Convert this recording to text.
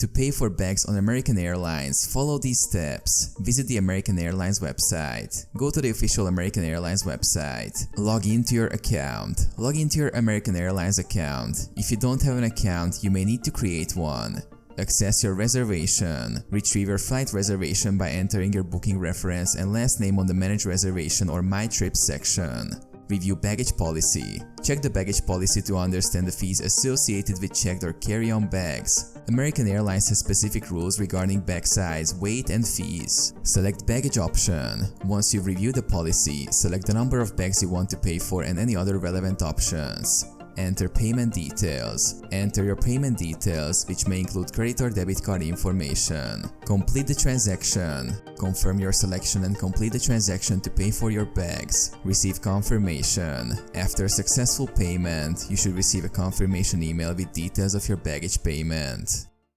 To pay for bags on American Airlines, follow these steps. Visit the American Airlines website. Go to the official American Airlines website. Log into your account. Log into your American Airlines account. If you don't have an account, you may need to create one. Access your reservation. Retrieve your flight reservation by entering your booking reference and last name on the Manage Reservation or My Trips section. Review baggage policy. Check the baggage policy to understand the fees associated with checked or carry-on bags. American Airlines has specific rules regarding bag size, weight, and fees. Select baggage option. Once you've reviewed the policy, select the number of bags you want to pay for and any other relevant options. Enter payment details. Enter your payment details, which may include credit or debit card information. Complete the transaction. Confirm your selection and complete the transaction to pay for your bags. Receive confirmation. After successful payment, you should receive a confirmation email with details of your baggage payment.